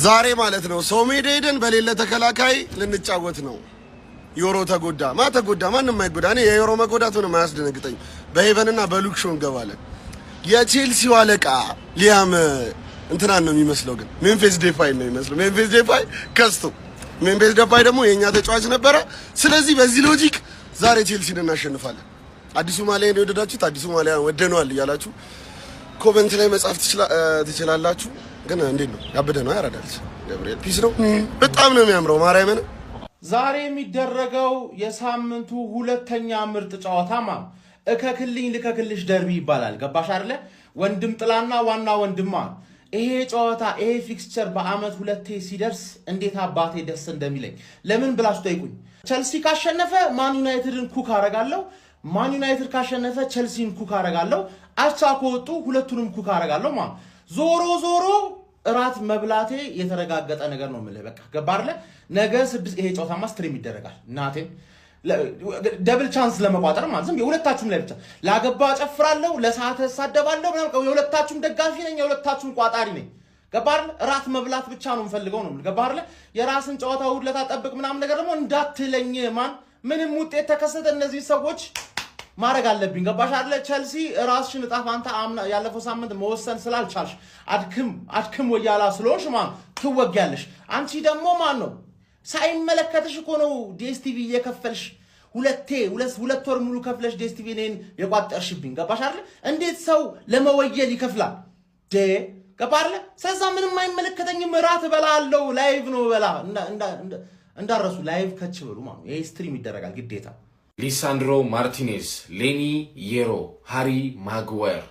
ዛሬ ማለት ነው ሶሜድ ሄደን በሌለ ተከላካይ ልንጫወት ነው። ዮሮ ተጎዳ ማንም አይጎዳ። እኔ የዮሮ መጎዳት ምንም አያስደነግጠኝ። በሄቨንና በሉክሾ እንገባለን። የቼልሲው አለቃ ሊያም እንትናን ነው የሚመስለው፣ ግን ሜምፊስ ዴፓይ ነው የሚመስለው። ሜምፊስ ዴፓይ ከስቶ ሜምፊስ ዴፓይ ደግሞ የኛ ተጫዋች ነበረ። ስለዚህ በዚህ ሎጂክ ዛሬ ቼልሲን እናሸንፋለን። አዲሱ ማሊያ ነው የወደዳችሁት? አዲሱ ማሊያ ወደነዋል እያላችሁ ኮሜንት ላይ መጻፍ ትችላላችሁ። ግን እንዴት ነው ያበደ ነው ያራዳልሽ? ገብርኤል ፒስ ነው በጣም ነው የሚያምረው። ማርያምን ዛሬ የሚደረገው የሳምንቱ ሁለተኛ ምርጥ ጨዋታ ማለት እከክልኝ ልከክልሽ ደርቢ ይባላል። ገባሽ አይደለ? ወንድም ጥላና ዋና ወንድማ። ይሄ ጨዋታ ይሄ ፊክስቸር በአመት ሁለቴ ሲደርስ እንዴት አባቴ ደስ እንደሚለኝ ለምን ብላችሁ ጠይቁኝ። ቸልሲ ካሸነፈ ማን ዩናይትድን ኩክ አረጋለሁ። ማን ዩናይትድ ካሸነፈ ቸልሲን ኩክ አረጋለሁ። አቻ ከወጡ ሁለቱንም ኩክ አረጋለሁ ማለት ዞሮ እራት መብላቴ የተረጋገጠ ነገር ነው የምልህ። በቃ ገባህ አይደለ? ነገ 6 ይሄ ጨዋታማ ስትሪም ይደረጋል። እናቴ ደብል ቻንስ ለመቋጠር ማለት ዝም የሁለታችሁም ላይ ብቻ ላገባ ጨፍራለሁ፣ ለሰዓት ሳደባለሁ ምናምን የሁለታችሁም ደጋፊ ነኝ፣ የሁለታችሁም ቋጣሪ ነኝ። ገባህ አይደለ? እራት መብላት ብቻ ነው የምፈልገው ነው። ገባህ አይደለ? የራስን ጨዋታ ሁለታ ጠብቅ ምናምን ነገር ደግሞ እንዳትለኝ ማን ምንም ውጤት ተከሰተ እነዚህ ሰዎች ማረግ አለብኝ። ገባሽ አይደለ? ቸልሲ ራስሽን እጣ ፋንታ ያለፈው ሳምንት መወሰን ስላልቻልሽ አድክም ወያላ ስለሆንሽ ማን ትወጊያለሽ። አንቺ ደግሞ ማን ነው ሳይመለከትሽ እኮ ነው ዲኤስቲቪ እየከፈልሽ ሁለት ወር ሙሉ ከፍለሽ ዲኤስቲቪ ነን የቋጠርሽብኝ። ገባሽ አይደለ? እንዴት ሰው ለመወየል ይከፍላል? ገባህ አይደለ? ስለዛ ምንም አይመለከተኝም። እራት እበላለሁ። ላይቭ ነው በላ እንዳረሱ ላይቭ ከች ብሉ ማለት ይሄ ስትሪም ይደረጋል ግዴታ። ሊሳንድሮ ማርቲኔዝ፣ ሌኒ የሮ፣ ሃሪ ማግዋየር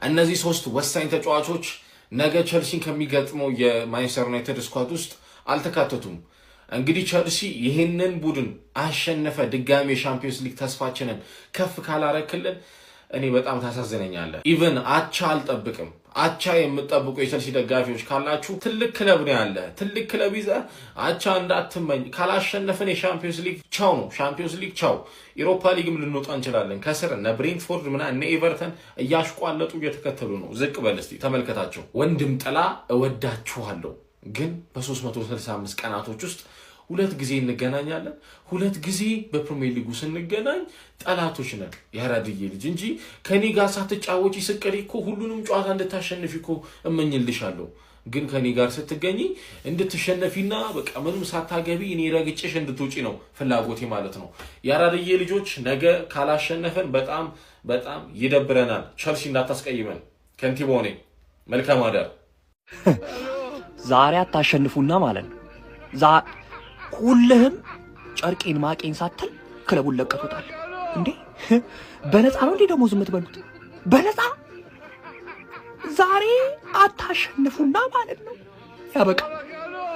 እነዚህ ሶስት ወሳኝ ተጫዋቾች ነገ ቸልሲን ከሚገጥመው የማንቸስተር ዩናይትድ ስኳድ ውስጥ አልተካተቱም። እንግዲህ ቸልሲ ይሄንን ቡድን አሸነፈ ድጋሚ የሻምፒዮንስ ሊግ ተስፋችንን ከፍ ካላረክልን እኔ በጣም ታሳዝነኛለህ። ኢቭን አቻ አልጠብቅም። አቻ የምትጠብቁ የቸልሲ ደጋፊዎች ካላችሁ ትልቅ ክለብ ነው ያለ። ትልቅ ክለብ ይዘህ አቻ እንዳትመኝ። ካላሸነፈን የሻምፒዮንስ ሊግ ቻው ነው። ሻምፒዮንስ ሊግ ቻው። ኢሮፓ ሊግም ልንወጣ እንችላለን። ከስር እነ ብሬንትፎርድ እነ ኤቨርተን እያሽቋለጡ እየተከተሉ ነው። ዝቅ በል እስቲ ተመልከታቸው። ወንድም ጥላ እወዳችኋለሁ፣ ግን በ365 ቀናቶች ውስጥ 2 ጊዜ እንገናኛለን። 2 ጊዜ በፕሪሚየር ሊጉ ስንገናኝ ጠላቶች ነን። ያራድዬ ልጅ እንጂ ከኔ ጋር ሳትጫወቺ ስቀሪ እኮ ሁሉንም ጨዋታ እንድታሸንፊ እኮ እመኝልሻለሁ። ግን ከኔ ጋር ስትገኚ እንድትሸነፊና በቃ ምንም ሳታገቢ እኔ ረግጬሽ እንድትውጪ ነው ፍላጎቴ ማለት ነው። ያራድዬ ልጆች ነገ ካላሸነፈን በጣም ይደብረናል። ቸልሲ እንዳታስቀይመን። ከንቲባው ነኝ። መልካም አዳር። ዛሬ አታሸንፉና ማለት ነው ሁልህም ጨርቄን ማቄን ሳትል ክለቡን ለቀቱታል እንዴ? በነፃ ነው እንዴ ደግሞ ዝም ትበሉት? በነፃ ዛሬ አታሸንፉና ማለት ነው።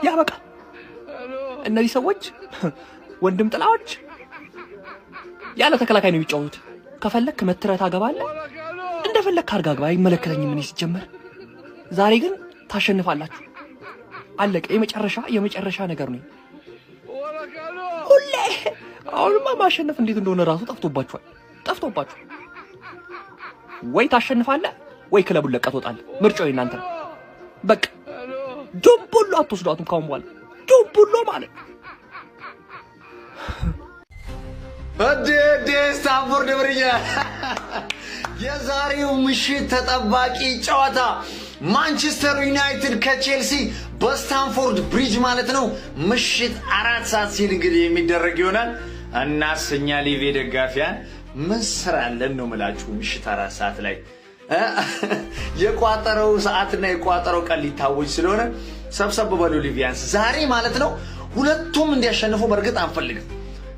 ያበቃ። እነዚህ ሰዎች ወንድም ጥላዎች ያለ ተከላካይ ነው የሚጫወቱት። ከፈለክ መትረታ አገባለህ፣ እንደፈለክ አርጋ አግባ፣ አይመለከተኝም ምን ሲጀመር። ዛሬ ግን ታሸንፋላችሁ። አለቀ። የመጨረሻ ነገር ነው። ሁሌ አሁንማ ማሸነፍ እንዴት እንደሆነ ራሱ ጠፍቶባችኋል። ወይ ታሸንፋለህ ወይ ክለቡን ለቀህ ትወጣለህ። ምርጫው እናንተ ነው። በቃ ዱቡሎ አትወስዷትም ካሁን በኋላ ዱቡሎ ማለት ስታንፎርድ ብሪጅ የዛሬው ምሽት ተጠባቂ ጨዋታ ማንቸስተር ዩናይትድ ከቼልሲ በስታንፎርድ ብሪጅ ማለት ነው ምሽት 4 ሰዓት ሲል እንግዲህ የሚደረግ ይሆናል። እናስኛ ሊቬ ደጋፊያን ምን ስራ አለን ነው የምላችሁ። ምሽት 4 ሰዓት ላይ የቋጠረው ሰዓትና የቋጠረው ቀን ሊታወጅ ስለሆነ ሰብሰብ በሉ ሊቪያንስ። ዛሬ ማለት ነው ሁለቱም እንዲያሸንፉ በርግጥ አንፈልግም።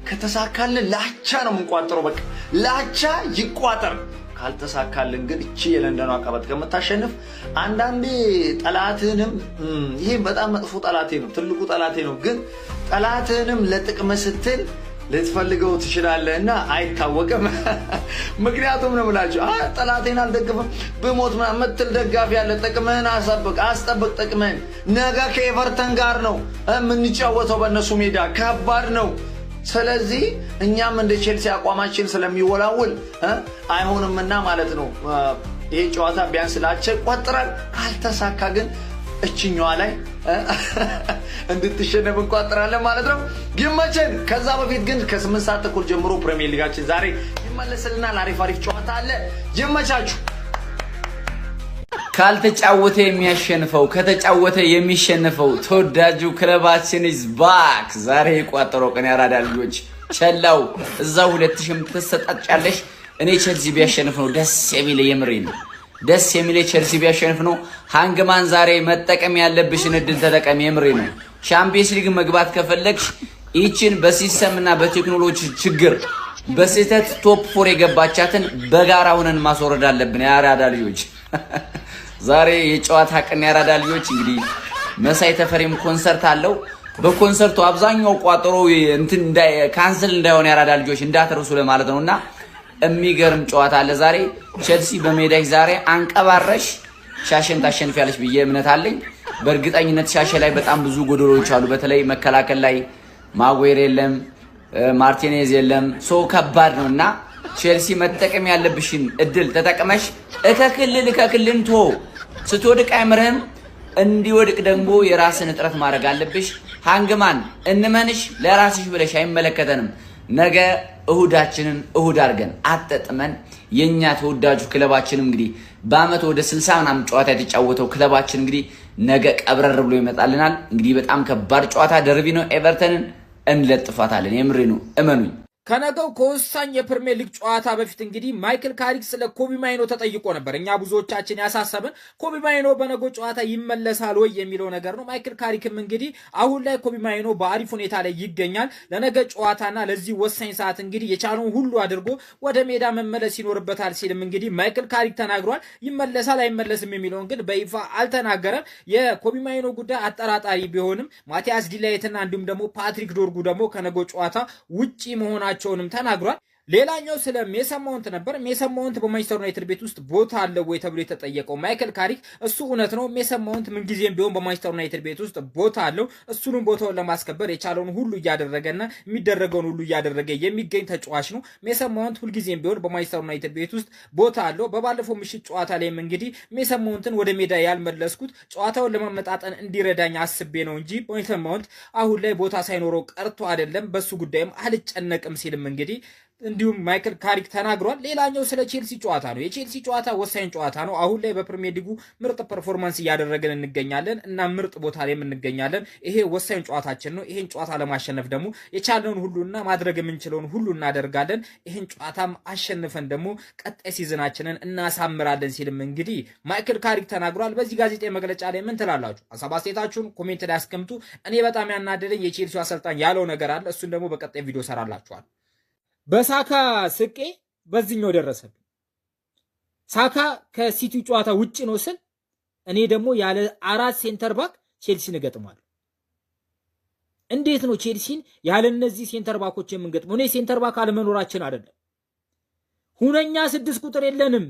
ከተሳካልን ላቻ ነው የምንቋጠረው። በቃ ላቻ ይቋጠር። ካልተሳካልን ግን እቺ የለንደኗ አቀበት ከመታሸንፍ አንዳንዴ ጠላትንም ይሄ በጣም መጥፎ ጠላቴ ነው፣ ትልቁ ጠላቴ ነው። ግን ጠላትንም ለጥቅም ስትል ልትፈልገው ትችላለህና አይታወቅም። ምክንያቱም ነው ብላችሁ ጠላቴን አልደግፍም በሞት ምትል ደጋፊ ያለ ጥቅምህን አስጠብቅ ጥቅምህን። ነገ ከኤቨርተን ጋር ነው የምንጫወተው በእነሱ ሜዳ፣ ከባድ ነው። ስለዚህ እኛም እንደ ቼልሲ አቋማችን ስለሚወላውል አይሆንምና ማለት ነው ይሄ ጨዋታ ቢያንስ ላቸ ይቆጥራል። ካልተሳካ ግን እችኛዋ ላይ እንድትሸነፍ እንቋጥራለን ማለት ነው። ይመቸን። ከዛ በፊት ግን ከ8 ሰዓት ተኩል ጀምሮ ፕሪሚየር ሊጋችን ዛሬ ይመለስልናል። አሪፍ ጨዋታ አለ። ይመቻችሁ። ካልተጫወተ የሚያሸንፈው ከተጫወተ የሚሸነፈው ተወዳጁ ክለባችን is back። ዛሬ የቋጠረው ቀን ያራዳ ልጆች ቸላው እዛው 2000 ተሰጣጫለሽ። እኔ ቸልሲ ቢያሸንፍ ነው ደስ የሚል የምሬን ደስ የሚል ቸልሲ ቢያሸንፍ ነው። ሃንግማን ዛሬ መጠቀም ያለብሽን እድል ተጠቀም የምሬን ነው። ቻምፒየንስ ሊግ መግባት ከፈለግሽ ይችን በሲስተምና በቴክኖሎጂ ችግር በስህተት ቶፕ 4 የገባቻትን በጋራ ሆነን ማስወረድ አለብን ያራዳ ልጆች። ዛሬ የጨዋታ ቀን ያራዳ ልጆች እንግዲህ መሳይ ተፈሪም ኮንሰርት አለው። በኮንሰርቱ አብዛኛው ቋጠሮ እንትን ካንሰል እንዳይሆን ያራዳ ልጆች እንዳትረሱ ለማለት ነውና የሚገርም ጨዋታ አለ ዛሬ። ቸልሲ በሜዳሽ ዛሬ አንቀባረሽ ሻሸን ታሸንፊያለሽ ብዬ እምነት አለኝ። በእርግጠኝነት ሻሸ ላይ በጣም ብዙ ጎዶሎች አሉ። በተለይ መከላከል ላይ ማጉዌር የለም፣ ማርቲኔዝ የለም። ሶ ከባድ ነውና ቸልሲ መጠቀም ያለብሽን እድል ተጠቅመሽ እከክልን ቶ ስትወድቅ አይምርህም። እንዲወድቅ ደግሞ የራስን ጥረት ማድረግ አለብሽ። ሃንግማን እንመንሽ ለራስሽ ብለሽ አይመለከተንም። ነገ እሁዳችንን እሁድ አድርገን አጠጥመን የኛ ተወዳጁ ክለባችን እንግዲህ በአመት ወደ 60 ምናምን ጨዋታ የተጫወተው ክለባችን እንግዲህ ነገ ቀብረር ብሎ ይመጣልናል። እንግዲህ በጣም ከባድ ጨዋታ ደርቢ ነው። ኤቨርተንን እንለጥፋታለን። የምሬ ነው እመኑኝ። ከነገው ከወሳኝ የፕሪሚየር ሊግ ጨዋታ በፊት እንግዲህ ማይክል ካሪክ ስለ ኮቢ ማይኖ ተጠይቆ ነበር። እኛ ብዙዎቻችን ያሳሰበን ኮቢ ማይኖ በነገው ጨዋታ ይመለሳል ወይ የሚለው ነገር ነው። ማይክል ካሪክም እንግዲህ አሁን ላይ ኮቢ ማይኖ በአሪፍ ሁኔታ ላይ ይገኛል። ለነገ ጨዋታና ለዚህ ወሳኝ ሰዓት እንግዲህ የቻለውን ሁሉ አድርጎ ወደ ሜዳ መመለስ ይኖርበታል ሲልም እንግዲህ ማይክል ካሪክ ተናግሯል። ይመለሳል አይመለስም የሚለውን ግን በይፋ አልተናገረም። የኮቢ ማይኖ ጉዳይ አጠራጣሪ ቢሆንም ማቲያስ ዲላይትና እንዲሁም ደግሞ ፓትሪክ ዶርጉ ደግሞ ከነገው ጨዋታ ውጪ መሆናቸውንም ተናግሯል። ሌላኛው ስለ ሜሰን ማውንት ነበር። ሜሰን ማውንት በማንቸስተር ዩናይትድ ቤት ውስጥ ቦታ አለው ወይ ተብሎ የተጠየቀው ማይክል ካሪክ እሱ እውነት ነው። ሜሰን ማውንት ምንጊዜም ቢሆን በማንቸስተር ዩናይትድ ቤት ውስጥ ቦታ አለው። እሱንም ቦታውን ለማስከበር የቻለውን ሁሉ እያደረገና የሚደረገውን ሁሉ እያደረገ የሚገኝ ተጫዋች ነው። ሜሰን ማውንት ሁልጊዜም ቢሆን በማንቸስተር ዩናይትድ ቤት ውስጥ ቦታ አለው። በባለፈው ምሽት ጨዋታ ላይም እንግዲህ ሜሰን ማውንትን ወደ ሜዳ ያልመለስኩት ጨዋታውን ለማመጣጠን እንዲረዳኝ አስቤ ነው እንጂ ሜሰን ማውንት አሁን ላይ ቦታ ሳይኖረው ቀርቶ አይደለም። በሱ ጉዳይም አልጨነቅም ሲልም እንግዲህ እንዲሁም ማይክል ካሪክ ተናግሯል። ሌላኛው ስለ ቼልሲ ጨዋታ ነው። የቼልሲ ጨዋታ ወሳኝ ጨዋታ ነው። አሁን ላይ በፕሪሚየር ሊጉ ምርጥ ፐርፎርማንስ እያደረግን እንገኛለን እና ምርጥ ቦታ ላይ እንገኛለን። ይሄ ወሳኝ ጨዋታችን ነው። ይሄን ጨዋታ ለማሸነፍ ደግሞ የቻለውን ሁሉና ማድረግ የምንችለውን ሁሉ እናደርጋለን። ይሄን ጨዋታም አሸንፈን ደግሞ ቀጣይ ሲዝናችንን እናሳምራለን ሲልም እንግዲህ ማይክል ካሪክ ተናግሯል። በዚህ ጋዜጣዊ መግለጫ ላይ ምን ትላላችሁ? ሐሳብ አስተያየታችሁን ኮሜንት ላይ አስቀምጡ። እኔ በጣም ያናደደኝ የቼልሲው አሰልጣኝ ያለው ነገር አለ። እሱን ደግሞ በቀጣይ ቪዲዮ ሰራላችኋል። በሳካ ስቄ በዚህኛው ደረሰብኝ። ሳካ ከሲቲ ጨዋታ ውጪ ነው ስል እኔ ደግሞ ያለ 4 ሴንተር ባክ ቼልሲን እገጥማለሁ። እንዴት ነው ቼልሲን ያለ እነዚህ ሴንተር ባኮች የምንገጥመው? እኔ ሴንተር ባክ አለመኖራችን አይደለም፣ ሁነኛ 6 ቁጥር የለንም።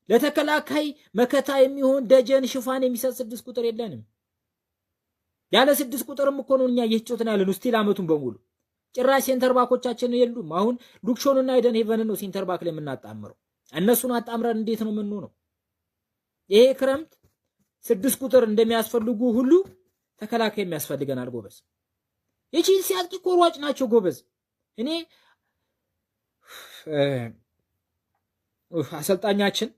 ለተከላካይ መከታ የሚሆን ደጀን ሽፋን የሚሰጥ 6 ቁጥር የለንም። ያለ 6 ቁጥርም እኮ ነው እኛ እየተጫወትን ያለነው ስቲል አመቱን በሙሉ። ጭራሽ ሴንተር ባኮቻችን የሉም። አሁን ሉክሾንና አይደን ሄቨንን ነው ሴንተር ባክ ላይ የምናጣምረው። እነሱን አጣምረን እንዴት ነው የምንሆነው? ይሄ ክረምት 6 ቁጥር እንደሚያስፈልጉ ሁሉ ተከላካይ የሚያስፈልገናል ጎበዝ። የቼልሲ አጥቂ ቆራጭ ናቸው ጎበዝ። እኔ አሰልጣኛችን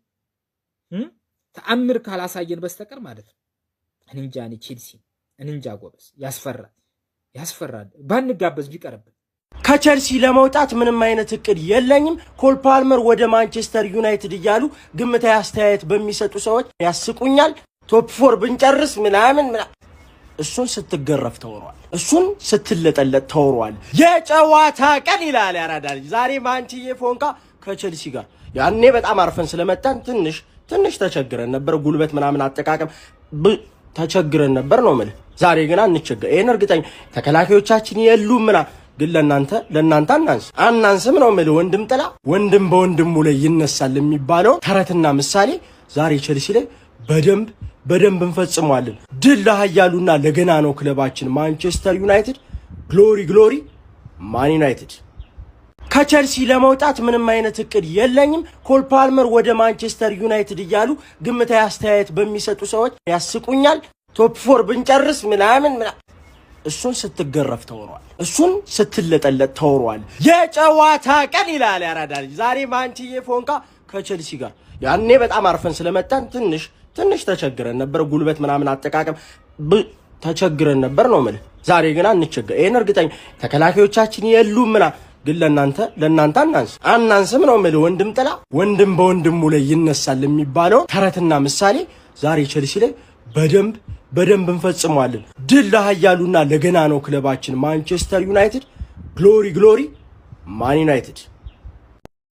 ተአምር ካላሳየን በስተቀር ማለት ነው እኔ እንጃ ቼልሲ እኔ እንጃ ጎበዝ ያስፈራል። ባንጋበዝ ቢቀርብን። ከቸልሲ ለመውጣት ምንም አይነት እቅድ የለኝም። ኮል ፓልመር ወደ ማንቸስተር ዩናይትድ እያሉ ግምታዊ አስተያየት በሚሰጡ ሰዎች ያስቁኛል። ቶፕ 4 ብንጨርስ ምናምን እሱን ስትገረፍ ተወሯል፣ እሱን ስትለጠለጥ ተወሯል። የጨዋታ ቀን ይላል ያራዳ ልጅ። ዛሬ ማንቺዬ ፎንካ ከቸልሲ ጋር ያኔ በጣም አርፈን ስለመጣን ትንሽ ተቸግረን ነበር። ጉልበት ምናምን አጠቃቀም ተቸግረን ነበር ነው ማለት። ዛሬ ግን አንቸገር። ይሄን እርግጠኛ ተከላካዮቻችን የሉም ምና ግን ለናንተ አናንስም ነው ማለት። ወንድም ጥላ ወንድም በወንድሙ ላይ ይነሳል የሚባለው ተረትና ምሳሌ ዛሬ ቸልሲ ላይ በደንብ እንፈጽመዋለን። ድል ለኃያሉና ለገና ነው ክለባችን ማንቸስተር ዩናይትድ። ግሎሪ ማን ዩናይትድ። ከቸልሲ ለመውጣት ምንም አይነት እቅድ የለኝም። ኮል ፓልመር ወደ ማንቸስተር ዩናይትድ እያሉ ግምታዊ አስተያየት በሚሰጡ ሰዎች ያስቁኛል። ቶፕ 4 ብንጨርስ ምናምን እሱን ስትገረፍ ተወሯል። እሱን ስትለጠለጥ ተወሯል። የጨዋታ ቀን ይላል ያራዳ ልጅ። ዛሬ ማንቺዬ ፎንካ ከቸልሲ ጋር ያኔ በጣም አርፈን ስለመጣን ትንሽ ተቸግረን ነበር። ጉልበት ምናምን አጠቃቀም ተቸግረን ነበር ነው ማለት። ዛሬ ግን አንቸገር። ይሄን እርግጠኛ ተከላካዮቻችን የሉም ምና ግን ለናንተ አናንስም ነው ማለት። ወንድም ጥላ ወንድም በወንድሙ ላይ ይነሳል የሚባለው ተረትና ምሳሌ ዛሬ ቸልሲ ላይ በደንብ እንፈጽመዋለን። ድል ለኃያሉና ለገና ነው ክለባችን ማንቸስተር ዩናይትድ። ግሎሪ ማን ዩናይትድ።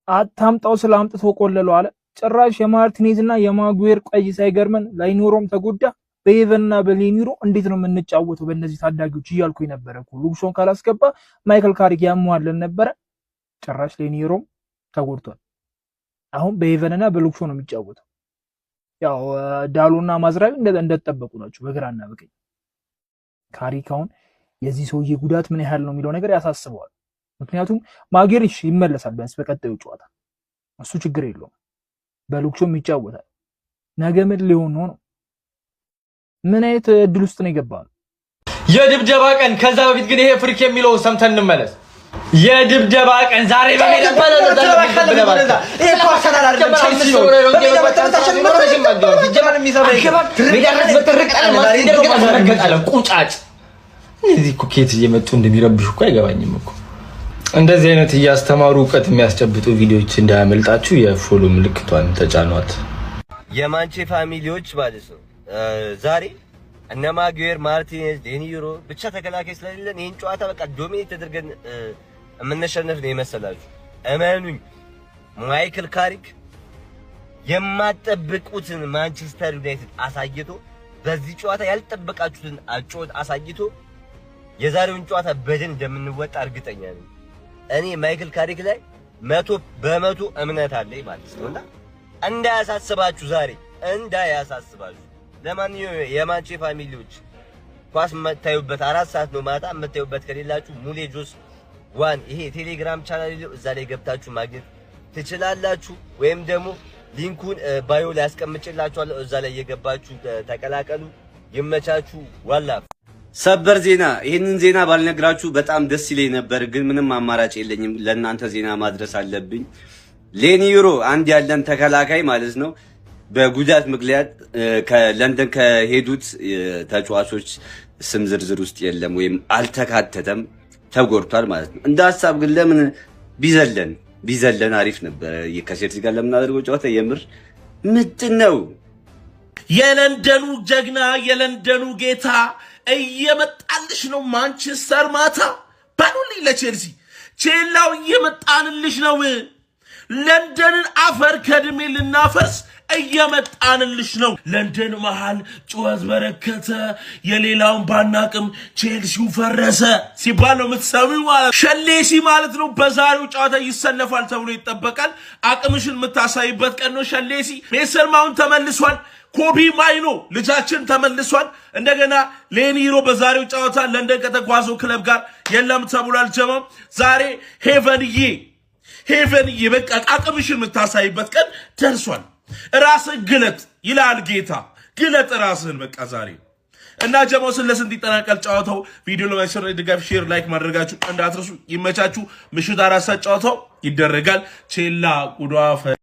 አታምጣው ስላምጥቶ ቆለለው አለ። ጭራሽ የማርቲኔዝ እና የማጉዌር ቀይ ሳይገርመን ላይኖሮም ተጎዳ። በኤቨንና በሌኒሮ እንዴት ነው የምንጫወተው በእነዚህ ታዳጊዎች እያልኩኝ ነበረ እኮ። ሉክሾን ካላስገባ ማይክል ካሪክ ያሟለን ነበረ። ጭራሽ ሌኒሮም ተጎድቷል። አሁን በኤቨንና በሉክሾ ነው የሚጫወተው። ያው ዳሎና ማዝራዊ እንደተጠበቁ ናቸው በግራና በቀኝ። ካሪክ አሁን የዚህ ሰውዬ ጉዳት ምን ያህል ነው የሚለው ነገር ያሳስበዋል። ምክንያቱም ማጌሪሽ ይመለሳል ቢያንስ በቀጣዩ ጨዋታ፣ እሱ ችግር የለውም። በሉክሾም ይጫወታል። ነገ ምን ሊሆን ነው? ምን አይነት እድል ውስጥ ነው የገባው? የድብደባ ቀን። ከዛ በፊት ግን ይሄ ፍሪክ የሚለውን ሰምተን እንመለስ። የድብደባ ቀን ዛሬ በሜዳ ቁጫጭ እነዚህ እኮ ከየት እየመጡ እንደሚረብሹ እኮ አይገባኝም እኮ። እንደዚህ አይነት እያስተማሩ እውቀት የሚያስጨብጡ ቪዲዮዎች እንዳያመልጣችሁ የፎሎ ምልክቷን ተጫኗት። የማንቼ ፋሚሊዎች ማለት ነው። ዛሬ እነ ማጉዌር፣ ማርቲኔዝ፣ ሌኒሮ ብቻ ተከላካይ ስለሌለን ይሄን ጨዋታ በቃ ዶሚኔት ተደርገን የምንሸነፍ ነው የመሰላችሁ። እመኑኝ ማይክል ካሪክ የማትጠብቁትን ማንቸስተር ዩናይትድ አሳይቶ በዚህ ጨዋታ ያልጠበቃችሁትን አጨዋወት አሳይቶ የዛሬውን ጨዋታ በድል እንደምንወጣ እርግጠኛ ነኝ። እኔ ማይክል ካሪክ ላይ 100% እምነት አለኝ ማለት ነውና እንዳያሳስባችሁ ዛሬ እንዳያሳስባችሁ። ለማንኛውም የማንቼ ፋሚሊዎች ኳስ የምታዩበት 4 ሰዓት ነው ማታ። የምታዩበት ከሌላችሁ ሙሌ ጆስ ዋን ይሄ ቴሌግራም ቻናል ነው፣ እዛ ላይ ገብታችሁ ማግኘት ትችላላችሁ። ወይም ደግሞ ሊንኩን ባዮ ላይ አስቀምጬላችኋለሁ፣ እዛ ላይ እየገባችሁ ተቀላቀሉ። ይመቻችሁ። ዋላ ሰበር ዜና። ይሄንን ዜና ባልነግራችሁ በጣም ደስ ይለኝ ነበር፣ ግን ምንም አማራጭ የለኝም። ለእናንተ ዜና ማድረስ አለብኝ። ሌኒሮ አንድ ያለን ተከላካይ ማለት ነው በጉዳት ምክንያት ከለንደን ከሄዱት ተጫዋቾች ስም ዝርዝር ውስጥ የለም ወይም አልተካተተም፣ ተጎድቷል ማለት ነው። እንደ ሀሳብ ግን ለምን ቢዘለን አሪፍ ነበር። ከሴልሲ ጋር ለምናደርገው ጨዋታ የምር ምንድን ነው? የለንደኑ ጀግና የለንደኑ ጌታ እየመጣልሽ ነው ማንቸስተር ማታ ባሉልኝ ለቼልሲ ቼላው እየመጣንልሽ ነው። ለንደንን አፈር ከድሜ ልናፈርስ እየመጣንልሽ ነው። ለንደን መሃል ጩኸት በረከተ፣ የሌላውን ባናቅም ቼልሲው ፈረሰ ሲባል ነው የምትሰሚው ማለት ሸሌሲ ማለት ነው። በዛሬው ጨዋታ ይሰለፋል ተብሎ ይጠበቃል። አቅምሽን የምታሳይበት ቀን ነው ሸሌሲ። ሜሰን ማውንት ተመልሷል። ኮቢ ማይኖ ልጃችን ተመልሷል። እንደገና ሌኒሮ በዛሬው ጨዋታ ለንደን ከተጓዘው ክለብ ጋር የለም ተብሏል። ጀማም ዛሬ ሄቨንዬ በቃ አቅምሽን የምታሳይበት ቀን ደርሷል። ራስን ግለጥ ይላል ጌታ። ግለጥ ራስን በቃ ዛሬ እና ጀማው ስለስንት ይጠናቀል ጨዋታው። ቪዲዮ ለማይሰራ ድጋፍ ሼር ላይክ ማድረጋችሁ እንዳትረሱ። ይመቻችሁ። ምሽት 4 ሰዓት ጨዋታው ይደረጋል። ቼላ ቁዷፈ